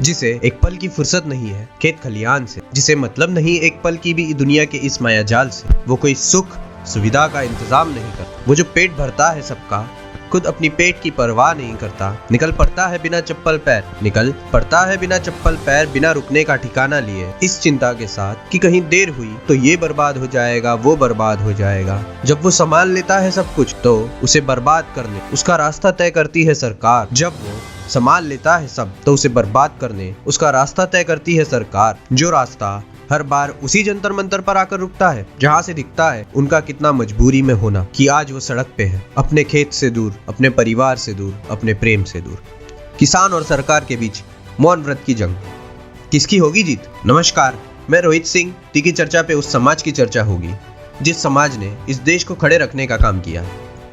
जिसे एक पल की फुर्सत नहीं है खेत खलियान से, जिसे मतलब नहीं एक पल की भी दुनिया के इस मायाजाल से। वो कोई सुख सुविधा का इंतजाम नहीं करता, वो जो पेट भरता है सबका, खुद अपनी पेट की परवाह नहीं करता। निकल पड़ता है बिना चप्पल पैर, बिना रुकने का ठिकाना लिए, इस चिंता के साथ कि कहीं देर हुई तो ये बर्बाद हो जाएगा, वो बर्बाद हो जाएगा। जब वो संभाल लेता है सब कुछ तो उसे बर्बाद करने उसका रास्ता तय करती है सरकार। जब वो संभाल लेता है सब तो उसे बर्बाद करने उसका रास्ता तय करती है सरकार। जो रास्ता हर बार उसी जंतर मंतर पर आकर रुकता है जहाँ से दिखता है उनका कितना मजबूरी में होना कि आज वो सड़क पे है, अपने खेत से दूर, अपने परिवार से दूर, अपने प्रेम से दूर। किसान और सरकार के बीच मौन व्रत की जंग, किसकी होगी जीत? नमस्कार, मैं रोहित सिंह। टीकी चर्चा पे उस समाज की चर्चा होगी जिस समाज ने इस देश को खड़े रखने का काम किया।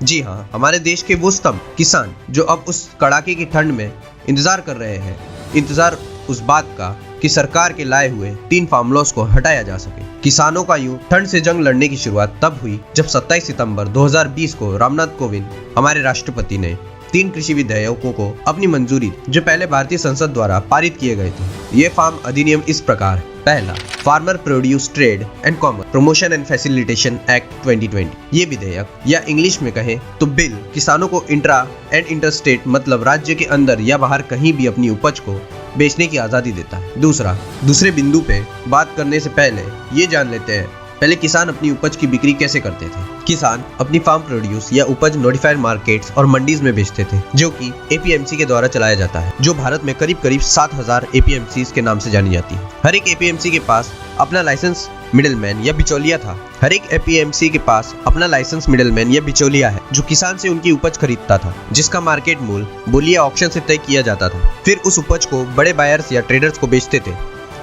जी हाँ, हमारे देश के वो स्तंभ किसान, जो अब उस कड़ाके की ठंड में इंतजार कर रहे हैं, इंतजार उस बात का कि सरकार के लाए हुए 3 फार्म लॉस को हटाया जा सके। किसानों का यूं ठंड से जंग लड़ने की शुरुआत तब हुई जब 27 सितंबर 2020 को रामनाथ कोविंद, हमारे राष्ट्रपति, ने 3 कृषि विधेयकों को अपनी मंजूरी, जो पहले भारतीय संसद द्वारा पारित किए गए थे। ये फार्म अधिनियम इस प्रकार है। पहला, farmer produce trade and commerce promotion and facilitation act 2020। ये विधेयक, या इंग्लिश में कहें तो बिल, किसानों को इंट्रा एंड इंटरस्टेट मतलब राज्य के अंदर या बाहर कहीं भी अपनी उपज को बेचने की आजादी देता है। दूसरे बिंदु पे बात करने से पहले ये जान लेते हैं, पहले किसान अपनी उपज की बिक्री कैसे करते थे। किसान अपनी फार्म प्रोड्यूस या उपज नोटिफाइड मार्केट्स और मंडीज में बेचते थे, जो कि एपीएमसी के द्वारा चलाया जाता है, जो भारत में करीब 7000 एपीएमसी के नाम से जानी जाती है। हर एक एपीएमसी के पास अपना लाइसेंस मिडिलमैन या बिचौलिया था। हर एक एपीएमसी के पास अपना लाइसेंस मिडिलमैन या बिचौलिया है, जो किसान से उनकी उपज खरीदता था, जिसका मार्केट मूल्य बोलिया ऑक्शन से तय किया जाता था। फिर उस उपज को बड़े बायर्स या ट्रेडर्स को बेचते थे।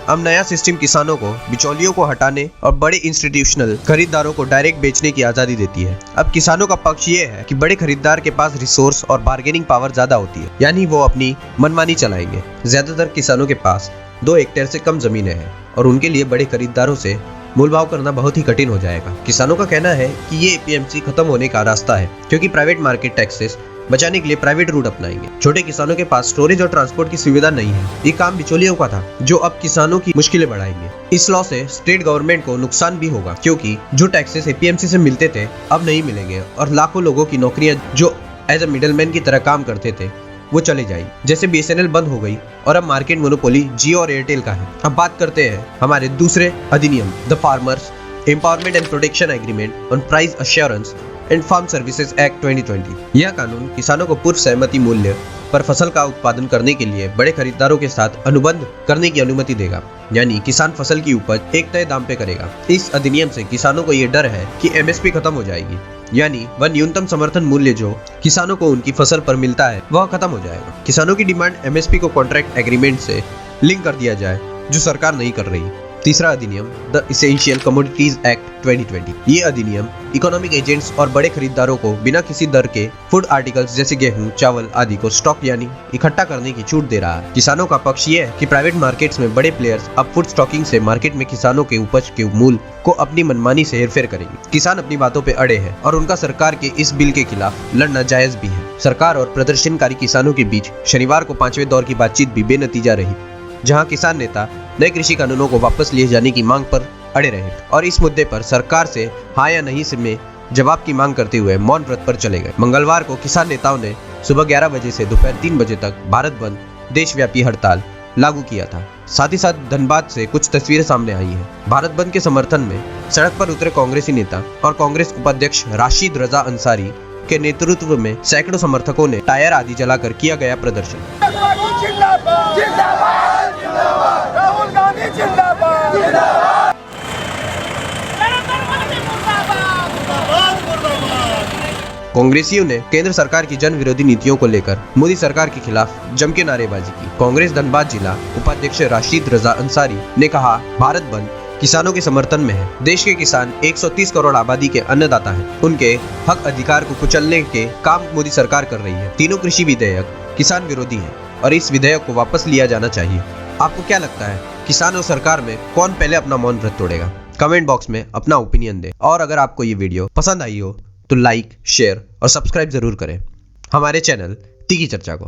अब नया सिस्टम किसानों को बिचौलियों को हटाने और बड़े इंस्टीट्यूशनल खरीदारों को डायरेक्ट बेचने की आजादी देती है। अब किसानों का पक्ष ये है कि बड़े खरीदार के पास रिसोर्स और बार्गेनिंग पावर ज्यादा होती है, यानी वो अपनी मनमानी चलाएंगे। ज्यादातर किसानों के पास 2 हेक्टेयर से कम जमीनें हैं और उनके लिए बड़े खरीदारों से मोलभाव करना बहुत ही कठिन हो जाएगा। किसानों का कहना है कि ये एपीएमसी खत्म होने का रास्ता है, क्योंकि प्राइवेट मार्केट टैक्सेस बचाने के लिए प्राइवेट रूट अपनाएंगे। छोटे किसानों के पास स्टोरेज और ट्रांसपोर्ट की सुविधा नहीं है। ये काम बिचौलियों का था, जो अब किसानों की मुश्किलें बढ़ाएंगे। इस लॉ से स्टेट गवर्नमेंट को नुकसान भी होगा, क्योंकि जो टैक्सेस एपीएमसी से मिलते थे अब नहीं मिलेंगे और लाखों लोगों की नौकरियां जो एज अ मिडलमैन की तरह काम करते थे वो चले जाएगी। जैसे बीएसएनएल बंद हो गई और अब मार्केट मोनोपोली जियो और एयरटेल का है। अब बात करते हैं हमारे दूसरे अधिनियम, the farmers empowerment and protection agreement on price assurance and farm services act 2020। यह कानून किसानों को पूर्व सहमति मूल्य पर फसल का उत्पादन करने के लिए बड़े खरीदारों के साथ अनुबंध करने की अनुमति देगा, यानी किसान फसल की उपज एक तय दाम पे करेगा। इस अधिनियम से किसानों को ये डर है कि एमएसपी खत्म हो जाएगी, यानी वह न्यूनतम समर्थन मूल्य जो किसानों को उनकी फसल पर मिलता है वह खत्म हो जाएगा। किसानों की डिमांड एमएसपी को कॉन्ट्रैक्ट एग्रीमेंट से लिंक कर दिया जाए, जो सरकार नहीं कर रही। तीसरा अधिनियम, द इसेंशियल कमोडिटीज एक्ट 2020। ये अधिनियम इकोनॉमिक एजेंट्स और बड़े खरीदारों को बिना किसी दर के फूड आर्टिकल्स जैसे गेहूं, चावल आदि को स्टॉक यानी इकट्ठा करने की छूट दे रहा है। किसानों का पक्ष ये है कि प्राइवेट मार्केट्स में बड़े प्लेयर्स अब फूड स्टॉकिंग से मार्केट में किसानों के उपज के मूल्य को अपनी मनमानी से हेरफेर करेंगे। किसान अपनी बातों पे अड़े हैं और उनका सरकार के इस बिल के खिलाफ लड़ना जायज भी है। सरकार और प्रदर्शनकारी किसानों के बीच शनिवार को 5वें दौर की बातचीत भी बेनतीजा रही, जहां किसान नेता नए कृषि कानूनों को वापस लिए जाने की मांग पर अड़े रहे और इस मुद्दे पर सरकार से हाँ या नहीं से में जवाब की मांग करते हुए मौन व्रत पर चले गए। मंगलवार को किसान नेताओं ने सुबह 11 बजे से दोपहर 3 बजे तक भारत बंद देशव्यापी हड़ताल लागू किया था। साथ ही साथ धनबाद से कुछ तस्वीरें सामने आई है। भारत बंद के समर्थन में सड़क पर उतरे कांग्रेसी नेता और कांग्रेस उपाध्यक्ष राशिद रजा अंसारी के नेतृत्व में सैकड़ों समर्थकों ने टायर आदि जलाकर किया गया प्रदर्शन। कांग्रेसियों ने केंद्र सरकार की जन विरोधी नीतियों को लेकर मोदी सरकार के खिलाफ जम के नारेबाजी की। कांग्रेस धनबाद जिला उपाध्यक्ष राशिद रजा अंसारी ने कहा, भारत बंद किसानों के समर्थन में है। देश के किसान 130 करोड़ आबादी के अन्नदाता हैं। उनके हक अधिकार को कुचलने के काम मोदी सरकार कर रही है। तीनों कृषि विधेयक किसान विरोधी हैं और इस विधेयक को वापस लिया जाना चाहिए। आपको क्या लगता है, किसान और सरकार में कौन पहले अपना मौन व्रत तोड़ेगा? कमेंट बॉक्स में अपना ओपिनियन दे और अगर आपको ये वीडियो पसंद आई हो तो लाइक, शेयर और सब्सक्राइब जरूर करें हमारे चैनल टीकी चर्चा को।